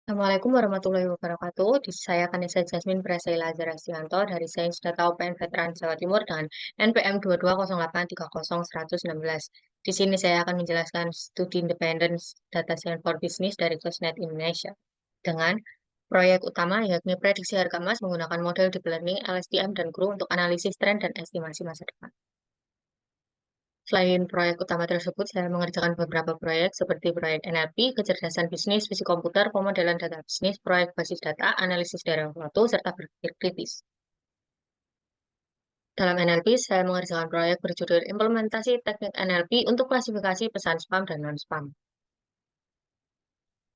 Assalamualaikum warahmatullahi wabarakatuh. Saya Kanisa Jasmine Praseila Zarasianto dari Sains Data UPN Veteran Jawa Timur dengan NPM 2208301116. Di sini saya akan menjelaskan studi independence data science for business dari Sosnet Indonesia dengan proyek utama yakni prediksi harga emas menggunakan model deep learning, LSTM, dan CRU untuk analisis tren dan estimasi masa depan. Selain proyek utama tersebut, saya mengerjakan beberapa proyek seperti proyek NLP, kecerdasan bisnis, fisik komputer, pemodelan data bisnis, proyek basis data, analisis data serta berpikir kritis. Dalam NLP, saya mengerjakan proyek berjudul Implementasi Teknik NLP untuk klasifikasi pesan spam dan non-spam.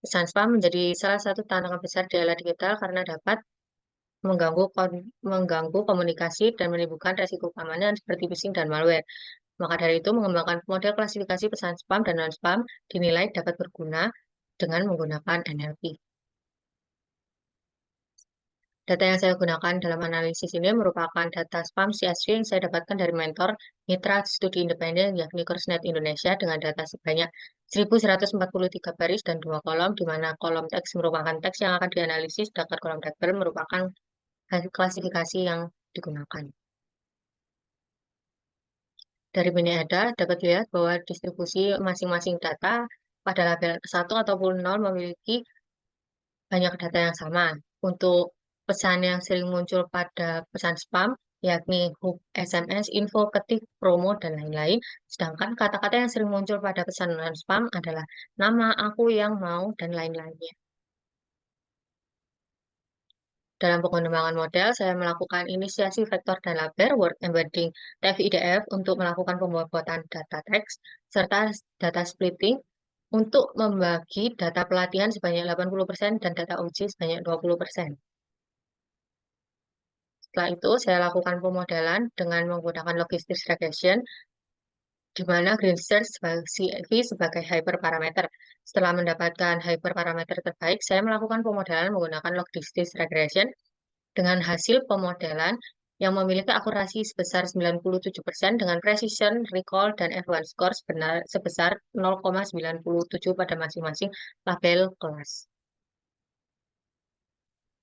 Pesan spam menjadi salah satu tantangan besar di era digital karena dapat mengganggu komunikasi dan menimbulkan resiko keamanan seperti phishing dan malware. Maka dari itu, mengembangkan model klasifikasi pesan spam dan non-spam dinilai dapat berguna dengan menggunakan NLP. Data yang saya gunakan dalam analisis ini merupakan data spam CSV yang saya dapatkan dari mentor mitra studi independen yakni Korsnet Indonesia dengan data sebanyak 1143 baris dan 2 kolom, di mana kolom teks merupakan teks yang akan dianalisis, sedangkan kolom tabel merupakan hasil klasifikasi yang digunakan. Dari bini ada dapat dilihat bahwa distribusi masing-masing data pada label 1 ataupun 0 memiliki banyak data yang sama. Untuk pesan yang sering muncul pada pesan spam, yakni hook, SMS, info, ketik, promo, dan lain-lain. Sedangkan kata-kata yang sering muncul pada pesan non-spam adalah nama, aku yang mau, dan lain-lainnya. Dalam pengembangan model, saya melakukan inisiasi vektor dan label, word embedding, TF-IDF untuk melakukan pembuatan data teks, serta data splitting untuk membagi data pelatihan sebanyak 80% dan data uji sebanyak 20%. Setelah itu, saya lakukan pemodelan dengan menggunakan logistics regression, di mana Green Search sebagai CV sebagai hyperparameter. Setelah mendapatkan hyperparameter terbaik, saya melakukan pemodelan menggunakan logistics regression dengan hasil pemodelan yang memiliki akurasi sebesar 97% dengan precision, recall, dan F1 score sebesar 0,97 pada masing-masing label kelas.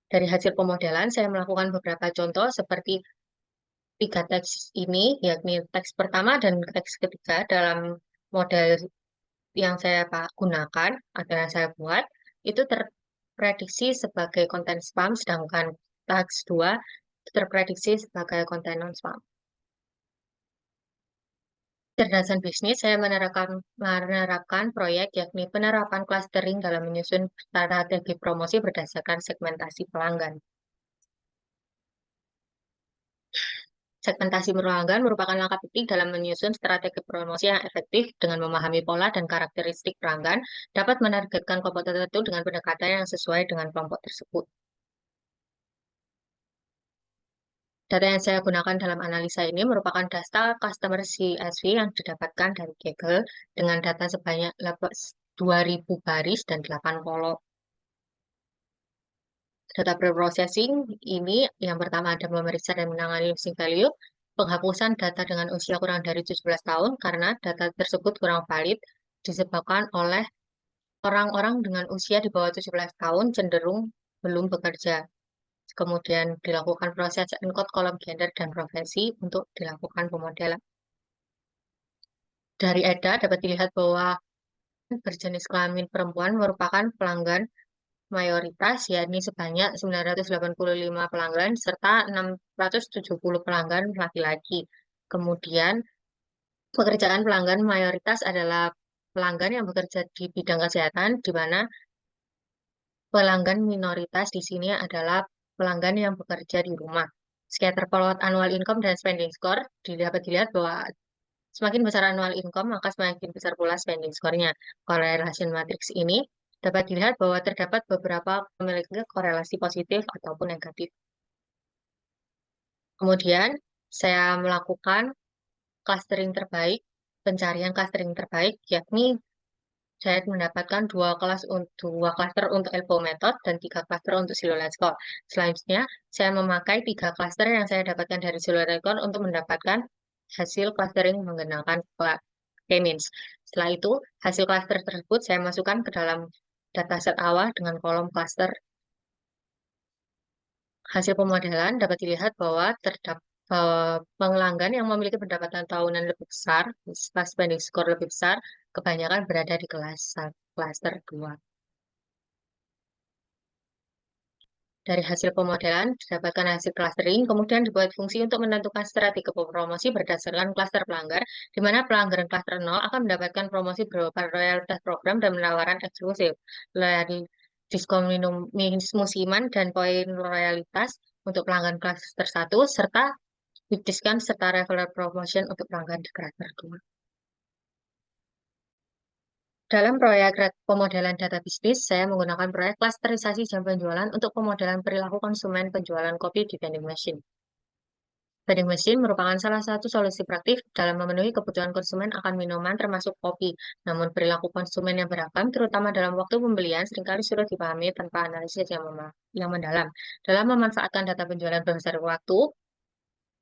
Dari hasil pemodelan, saya melakukan beberapa contoh seperti 3 teks ini, yakni teks pertama dan teks ketiga dalam model yang saya gunakan atau yang saya buat, itu terprediksi sebagai konten spam, sedangkan teks 2 terprediksi sebagai konten non-spam. Cerdasan bisnis, saya menerapkan proyek yakni penerapan clustering dalam menyusun strategi promosi berdasarkan segmentasi pelanggan. Segmentasi pelanggan merupakan langkah penting dalam menyusun strategi promosi yang efektif. Dengan memahami pola dan karakteristik pelanggan, dapat menargetkan kelompok tertentu dengan pendekatan yang sesuai dengan kelompok tersebut. Data yang saya gunakan dalam analisa ini merupakan data customer CSV yang didapatkan dari Google dengan data sebanyak 2.000 baris dan 8 kolom. Data preprocessing ini yang pertama ada memeriksa dan menangani missing value, penghapusan data dengan usia kurang dari 17 tahun karena data tersebut kurang valid disebabkan oleh orang-orang dengan usia di bawah 17 tahun cenderung belum bekerja. Kemudian dilakukan proses encode kolom gender dan profesi untuk dilakukan pemodelan. Dari EDA dapat dilihat bahwa berjenis kelamin perempuan merupakan pelanggan mayoritas, yakni sebanyak 985 pelanggan, serta 670 pelanggan laki-laki. Kemudian, pekerjaan pelanggan mayoritas adalah pelanggan yang bekerja di bidang kesehatan, di mana pelanggan minoritas di sini adalah pelanggan yang bekerja di rumah. Scatterplot annual income dan spending score dapat dilihat bahwa semakin besar annual income, maka semakin besar pula spending score-nya. Correlation matrix ini dapat dilihat bahwa terdapat beberapa memiliki korelasi positif ataupun negatif. Kemudian, saya melakukan clustering terbaik, pencarian clustering terbaik, yakni saya mendapatkan dua cluster untuk ELBO method dan 3 cluster untuk Silo Let's Go. Selanjutnya, saya memakai 3 cluster yang saya dapatkan dari Silo Let's Go untuk mendapatkan hasil clustering menggunakan K-means. Setelah itu, hasil cluster tersebut saya masukkan ke dalam dataset awal dengan kolom klaster. Hasil pemodelan dapat dilihat bahwa terdapat pelanggan yang memiliki pendapatan tahunan lebih besar, spending score lebih besar, kebanyakan berada di klaster 2. Dari hasil pemodelan, didapatkan hasil clustering, kemudian dibuat fungsi untuk menentukan strategi promosi berdasarkan klaster pelanggar, di mana pelanggaran klaster 0 akan mendapatkan promosi berupa loyalitas program dan penawaran eksklusif, diskon musiman dan poin loyalitas untuk pelanggan klaster 1, serta big discount serta referral promotion untuk pelanggan di klaster 2. Dalam proyek pemodelan data bisnis, saya menggunakan proyek klasterisasi jam penjualan untuk pemodelan perilaku konsumen penjualan kopi di vending machine. Vending machine merupakan salah satu solusi praktis dalam memenuhi kebutuhan konsumen akan minuman termasuk kopi. Namun perilaku konsumen yang beragam, terutama dalam waktu pembelian, seringkali sulit dipahami tanpa analisis yang mendalam. Dalam memanfaatkan data penjualan berdasarkan waktu,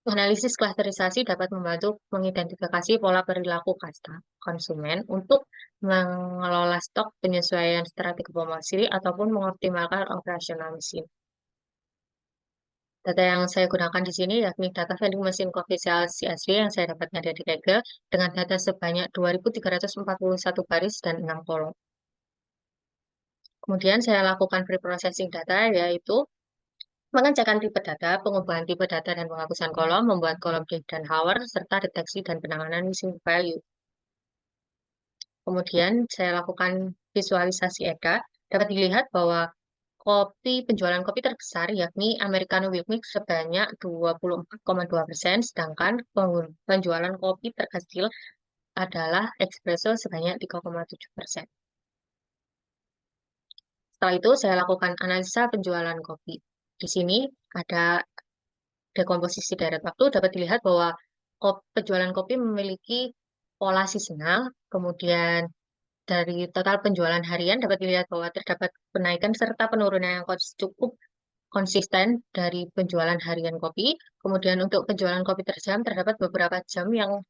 analisis klasterisasi dapat membantu mengidentifikasi pola perilaku konsumen untuk mengelola stok, penyesuaian strategi promosi, ataupun mengoptimalkan operasional mesin. Data yang saya gunakan di sini yakni data vending machine coffee sales CSV yang saya dapatkan dari Kaggle dengan data sebanyak 2.341 baris dan 6 kolom. Kemudian saya lakukan pre-processing data, yaitu mengecekkan tipe data, pengubahan tipe data dan penghapusan kolom, membuat kolom date dan hour, serta deteksi dan penanganan missing value. Kemudian saya lakukan visualisasi EDA, dapat dilihat bahwa penjualan kopi terbesar yakni Americano Milk Mix sebanyak 24,2%, sedangkan penjualan kopi terkecil adalah espresso sebanyak 3,7%. Setelah itu saya lakukan analisa penjualan kopi. Di sini ada dekomposisi deret waktu, dapat dilihat bahwa penjualan kopi memiliki pola seasonal, kemudian dari total penjualan harian dapat dilihat bahwa terdapat kenaikan serta penurunan yang cukup konsisten dari penjualan harian kopi. Kemudian untuk penjualan kopi per jam terdapat beberapa jam yang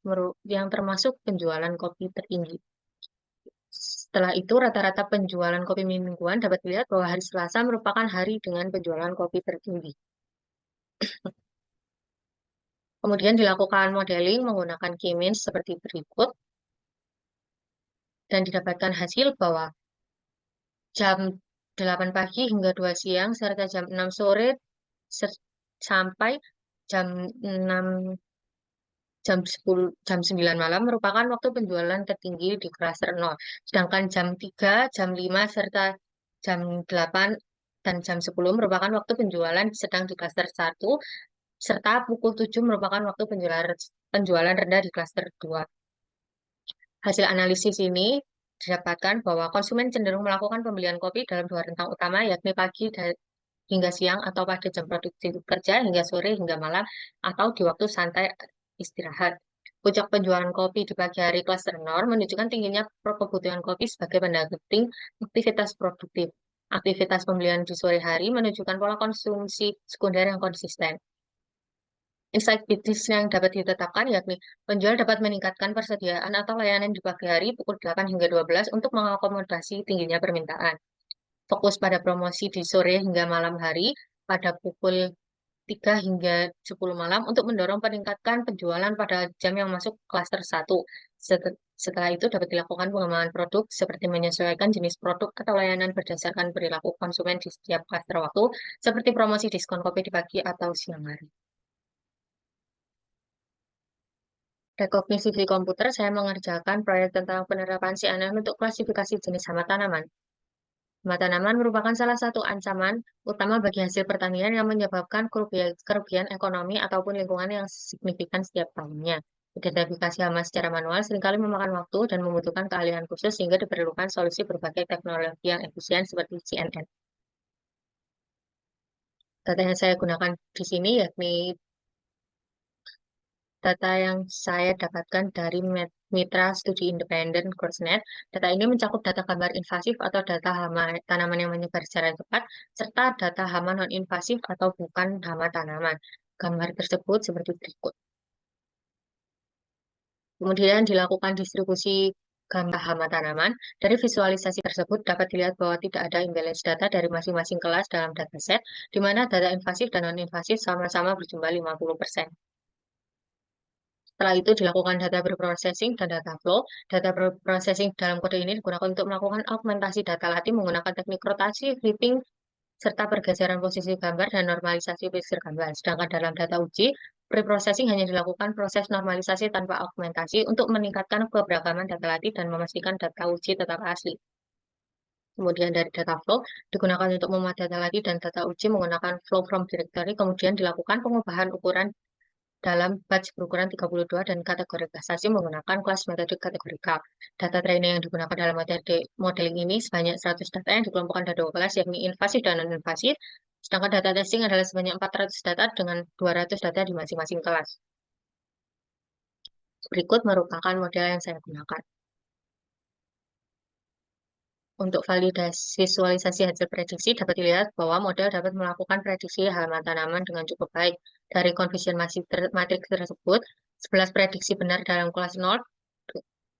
termasuk penjualan kopi tertinggi. Setelah itu rata-rata penjualan kopi mingguan dapat dilihat bahwa hari Selasa merupakan hari dengan penjualan kopi tertinggi. Kemudian dilakukan modeling menggunakan key means seperti berikut dan didapatkan hasil bahwa jam 8 pagi hingga 2 siang serta jam 6 sore sampai jam 6 jam 9 malam merupakan waktu penjualan tertinggi di klaster 0. Sedangkan jam 3, jam 5 serta jam 8 dan jam 10 merupakan waktu penjualan sedang di klaster 1 serta pukul 7 merupakan waktu penjualan rendah di klaster 2. Hasil analisis ini didapatkan bahwa konsumen cenderung melakukan pembelian kopi dalam 2 rentang utama, yakni pagi hingga siang atau pada jam produktif kerja hingga sore hingga malam atau di waktu santai istirahat. Puncak penjualan kopi di pagi hari klaster 0 menunjukkan tingginya kebutuhan kopi sebagai pendamping aktivitas produktif. Aktivitas pembelian di sore hari menunjukkan pola konsumsi sekunder yang konsisten. Insight bisnis yang dapat ditetapkan yakni penjual dapat meningkatkan persediaan atau layanan di pagi hari pukul 8 hingga 12 untuk mengakomodasi tingginya permintaan. Fokus pada promosi di sore hingga malam hari pada pukul 3 hingga 10 malam untuk mendorong peningkatan penjualan pada jam yang masuk klaster 1. Setelah itu dapat dilakukan pengembangan produk seperti menyesuaikan jenis produk atau layanan berdasarkan perilaku konsumen di setiap klaster waktu, seperti promosi diskon kopi di pagi atau siang hari. Rekognisi di komputer, saya mengerjakan proyek tentang penerapan CNN untuk klasifikasi jenis hama tanaman. Hama tanaman merupakan salah satu ancaman utama bagi hasil pertanian yang menyebabkan kerugian ekonomi ataupun lingkungan yang signifikan setiap tahunnya. Identifikasi hama secara manual seringkali memakan waktu dan membutuhkan keahlian khusus sehingga diperlukan solusi berbagai teknologi yang efisien seperti CNN. Data yang saya gunakan di sini yakni data yang saya dapatkan dari Mitra Studi Independen Korsnet. Data ini mencakup data gambar invasif atau data hama tanaman yang menyebar secara cepat, serta data hama non-invasif atau bukan hama tanaman. Gambar tersebut seperti berikut. Kemudian dilakukan distribusi gambar hama tanaman. Dari visualisasi tersebut dapat dilihat bahwa tidak ada imbalance data dari masing-masing kelas dalam dataset, di mana data invasif dan non-invasif sama-sama berjumlah 50%. Setelah itu dilakukan data preprocessing dan data flow. Data preprocessing dalam kode ini digunakan untuk melakukan augmentasi data latih menggunakan teknik rotasi, flipping, serta pergeseran posisi gambar dan normalisasi pixel gambar. Sedangkan dalam data uji, preprocessing hanya dilakukan proses normalisasi tanpa augmentasi untuk meningkatkan keberagaman data latih dan memastikan data uji tetap asli. Kemudian dari data flow digunakan untuk memuat data latih dan data uji menggunakan flow from directory, kemudian dilakukan pengubahan ukuran dalam batch berukuran 32 dan kategorisasi menggunakan kelas metode kategorikal. Data training yang digunakan dalam metode modeling ini sebanyak 100 data yang dikelompokkan dalam 2 kelas, yakni invasif dan non-invasif. Sedangkan data testing adalah sebanyak 400 data dengan 200 data di masing-masing kelas. Berikut merupakan model yang saya gunakan. Untuk validasi visualisasi hasil prediksi dapat dilihat bahwa model dapat melakukan prediksi halaman tanaman dengan cukup baik. Dari confusion matrix tersebut, 11 prediksi benar dalam kelas 0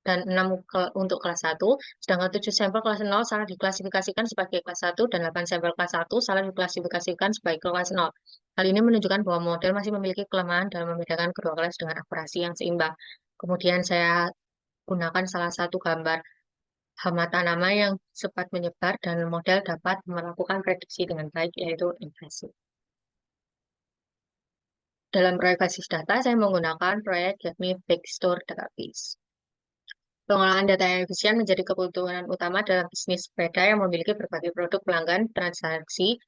dan 6 untuk kelas 1, sedangkan 7 sampel kelas 0 salah diklasifikasikan sebagai kelas 1 dan 8 sampel kelas 1 salah diklasifikasikan sebagai kelas 0. Hal ini menunjukkan bahwa model masih memiliki kelemahan dalam membedakan kedua kelas dengan akurasi yang seimbang. Kemudian saya gunakan salah satu gambar hama tanaman yang cepat menyebar dan model dapat melakukan prediksi dengan baik, yaitu invasif. Dalam proyek basis data, saya menggunakan proyek yakni Backstore Database. Pengolahan data yang efisien menjadi kebutuhan utama dalam bisnis sepeda yang memiliki berbagai produk pelanggan transaksi.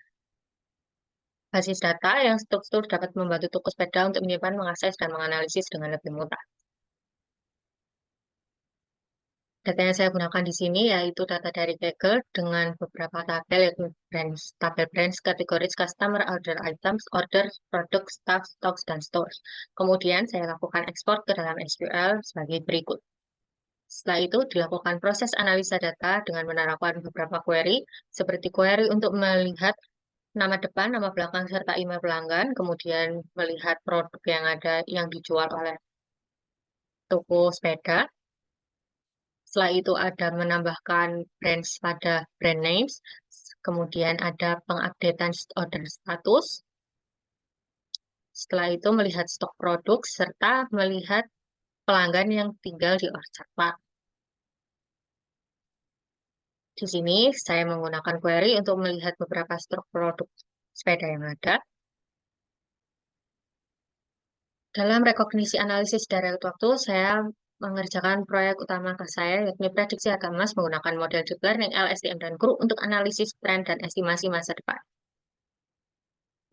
Basis data yang struktur dapat membantu toko sepeda untuk menyimpan, mengakses, dan menganalisis dengan lebih mudah. Data yang saya gunakan di sini yaitu data dari Kaggle dengan beberapa tabel, yaitu tabel brands, kategoris, customer, order items, order, produk, staff, stocks, dan stores. Kemudian saya lakukan ekspor ke dalam SQL sebagai berikut. Setelah itu dilakukan proses analisa data dengan menerapkan beberapa query, seperti query untuk melihat nama depan, nama belakang, serta email pelanggan, kemudian melihat produk yang ada yang dijual oleh toko sepeda. Setelah itu ada menambahkan brands pada brand names, kemudian ada pengupdatean order status. Setelah itu melihat stok produk, serta melihat pelanggan yang tinggal di orchard park. Di sini saya menggunakan query untuk melihat beberapa stok produk sepeda yang ada. Dalam rekognisi analisis dari waktu, saya mengerjakan proyek utama ke saya, yakni prediksi harga emas menggunakan model deep learning, LSTM, dan GRU untuk analisis tren dan estimasi masa depan.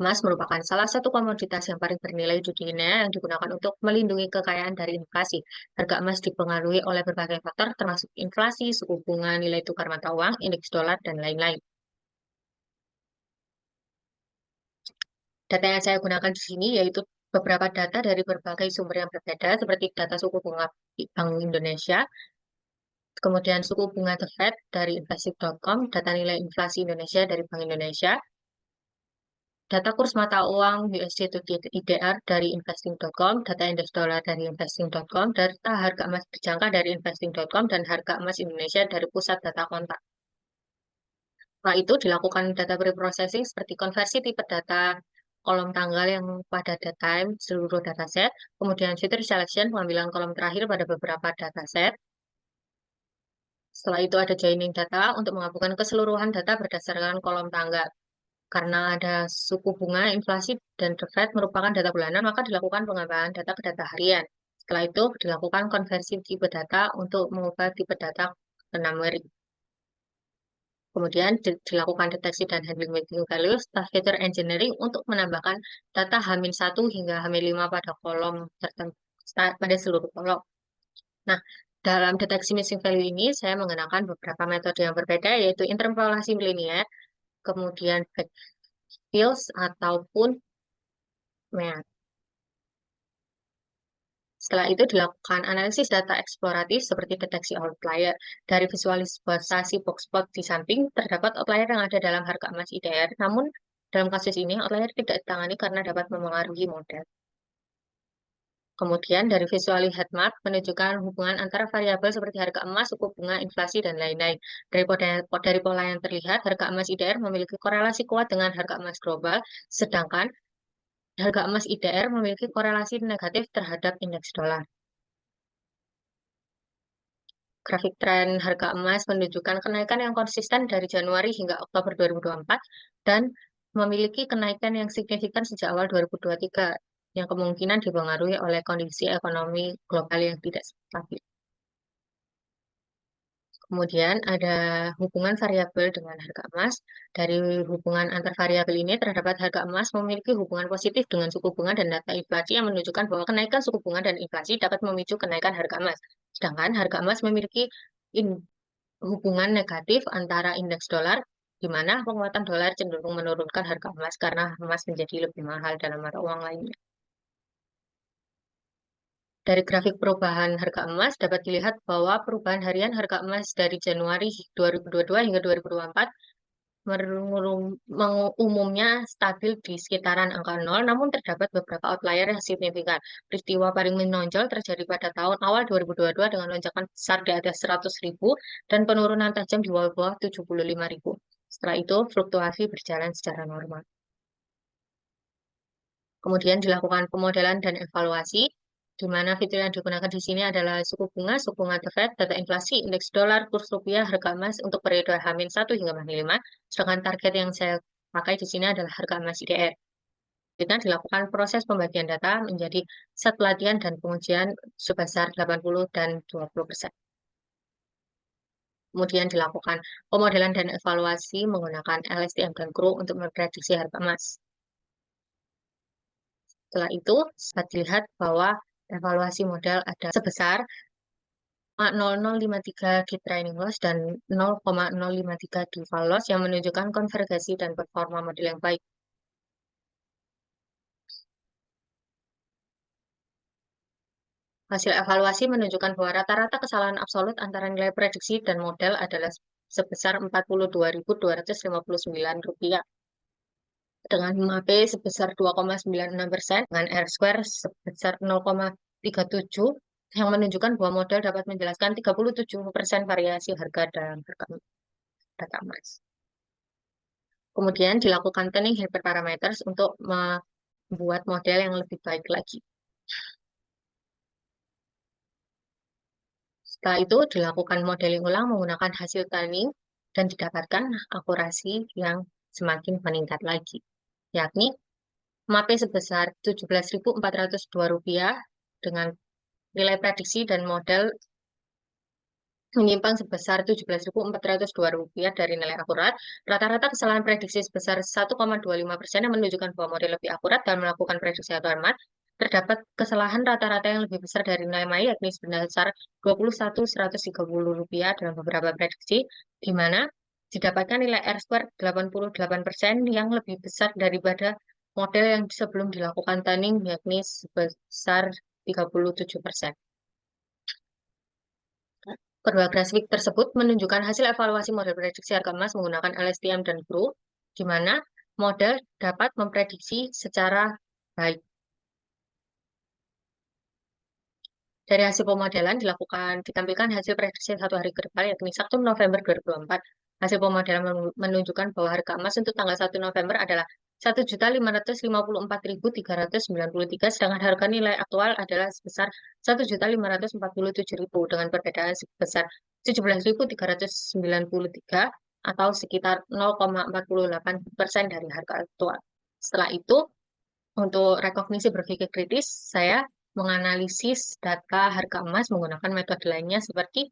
Emas merupakan salah satu komoditas yang paling bernilai di dunia yang digunakan untuk melindungi kekayaan dari inflasi. Harga emas dipengaruhi oleh berbagai faktor, termasuk inflasi, suku bunga, nilai tukar mata uang, indeks dolar, dan lain-lain. Data yang saya gunakan di sini yaitu beberapa data dari berbagai sumber yang berbeda, seperti data suku bunga Bank Indonesia, kemudian suku bunga The Fed dari investing.com, data nilai inflasi Indonesia dari Bank Indonesia, data kurs mata uang USD to IDR dari investing.com, data indeks dolar dari investing.com, data harga emas berjangka dari investing.com, dan harga emas Indonesia dari pusat data kontak. Setelah itu dilakukan data preprocessing seperti konversi tipe data kolom tanggal yang pada time seluruh dataset, kemudian filter selection pengambilan kolom terakhir pada beberapa dataset. Setelah itu ada joining data untuk menggabungkan keseluruhan data berdasarkan kolom tanggal. Karena ada suku bunga, inflasi, dan The Fed merupakan data bulanan, maka dilakukan pengambilan data ke data harian. Setelah itu dilakukan konversi tipe data untuk mengubah tipe data ke numeric. Kemudian dilakukan deteksi dan handling weighting value, staff feature engineering untuk menambahkan data H-1 hingga H-5 pada kolom tertentu, pada seluruh kolom. Nah, dalam deteksi missing value ini, saya menggunakan beberapa metode yang berbeda, yaitu interpolasi linear, kemudian backfills, ataupun MEA. Setelah itu dilakukan analisis data eksploratif seperti deteksi outlier. Dari visualisasi box plot di samping, terdapat outlier yang ada dalam harga emas IDR, namun dalam kasus ini outlier tidak ditangani karena dapat memengaruhi model. Kemudian dari visual heat map menunjukkan hubungan antara variabel seperti harga emas, suku bunga, inflasi, dan lain-lain. Dari pola yang terlihat, harga emas IDR memiliki korelasi kuat dengan harga emas global, sedangkan harga emas IDR memiliki korelasi negatif terhadap indeks dolar. Grafik tren harga emas menunjukkan kenaikan yang konsisten dari Januari hingga Oktober 2024 dan memiliki kenaikan yang signifikan sejak awal 2023 yang kemungkinan dipengaruhi oleh kondisi ekonomi global yang tidak stabil. Kemudian ada hubungan variabel dengan harga emas. Dari hubungan antar variabel ini terdapat harga emas memiliki hubungan positif dengan suku bunga dan data inflasi yang menunjukkan bahwa kenaikan suku bunga dan inflasi dapat memicu kenaikan harga emas. Sedangkan harga emas memiliki hubungan negatif antara indeks dolar, di mana penguatan dolar cenderung menurunkan harga emas karena emas menjadi lebih mahal dalam mata uang lainnya. Dari grafik perubahan harga emas dapat dilihat bahwa perubahan harian harga emas dari Januari 2022 hingga 2024 umumnya stabil di sekitaran angka 0, namun terdapat beberapa outlier yang signifikan. Peristiwa paling menonjol terjadi pada tahun awal 2022 dengan lonjakan besar di atas 100.000 dan penurunan tajam di bawah 75.000. Setelah itu, fluktuasi berjalan secara normal. Kemudian dilakukan pemodelan dan evaluasi, di mana fitur yang digunakan di sini adalah suku bunga The Fed, data inflasi, indeks dolar, kurs rupiah, harga emas untuk periode H-1 hingga H-5, sedangkan target yang saya pakai di sini adalah harga emas IDR. Kita dilakukan proses pembagian data menjadi set pelatihan dan pengujian sebesar 80 dan 20%. Kemudian dilakukan pemodelan dan evaluasi menggunakan LSTM dan CRU untuk memprediksi harga emas. Setelah itu, dapat dilihat bahwa evaluasi modal ada sebesar 0,0053 di training loss dan 0,053 di fall loss yang menunjukkan konvergasi dan performa model yang baik. Hasil evaluasi menunjukkan bahwa rata-rata kesalahan absolut antara nilai prediksi dan model adalah sebesar Rp42.259 dengan MAP sebesar 2,96%, dengan R-square sebesar 0,37, yang menunjukkan bahwa model dapat menjelaskan 37% variasi harga dalam data emas. Kemudian dilakukan tuning hyperparameters untuk membuat model yang lebih baik lagi. Setelah itu dilakukan modeling ulang menggunakan hasil tuning dan didapatkan akurasi yang semakin meningkat lagi, yakni MAP sebesar Rp17.402 dengan nilai prediksi dan model menyimpang sebesar Rp17.402 dari nilai akurat. Rata-rata kesalahan prediksi sebesar 1,25% yang menunjukkan bahwa model lebih akurat dalam melakukan prediksi atau hemat. Terdapat kesalahan rata-rata yang lebih besar dari nilai MAI, yakni sebesar Rp21.130 dalam beberapa prediksi, di mana didapatkan nilai R-square 88% yang lebih besar daripada model yang sebelum dilakukan tuning, yakni sebesar 37%. Kedua grafik tersebut menunjukkan hasil evaluasi model prediksi harga emas menggunakan LSTM dan CRU, di mana model dapat memprediksi secara baik. Dari hasil pemodelan ditampilkan hasil prediksi 1 hari ke depan, yakni 1 November 2024. Hasil pemodelan menunjukkan bahwa harga emas untuk tanggal 1 November adalah 1.554.393, sedangkan harga nilai aktual adalah sebesar 1.547.000 dengan perbedaan sebesar 17.393 atau sekitar 0,48% dari harga aktual. Setelah itu, untuk rekognisi berpikir kritis, saya menganalisis data harga emas menggunakan metode lainnya seperti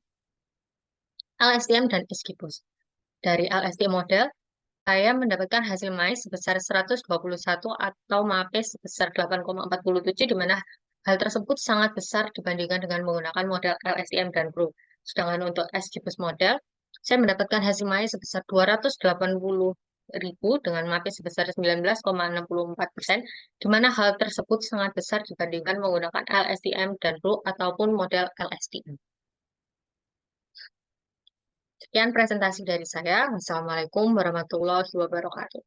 LSTM dan SGBOS. Dari LSTM model, saya mendapatkan hasil MAI sebesar 121 atau MAP sebesar 8,47, di mana hal tersebut sangat besar dibandingkan dengan menggunakan model LSTM dan CRU. Sedangkan untuk SGBOS model, saya mendapatkan hasil MAI sebesar 280.000 dengan MAP sebesar 19,64%, di mana hal tersebut sangat besar dibandingkan menggunakan LSTM dan CRU ataupun model LSTM. Sekian presentasi dari saya. Wassalamualaikum warahmatullahi wabarakatuh.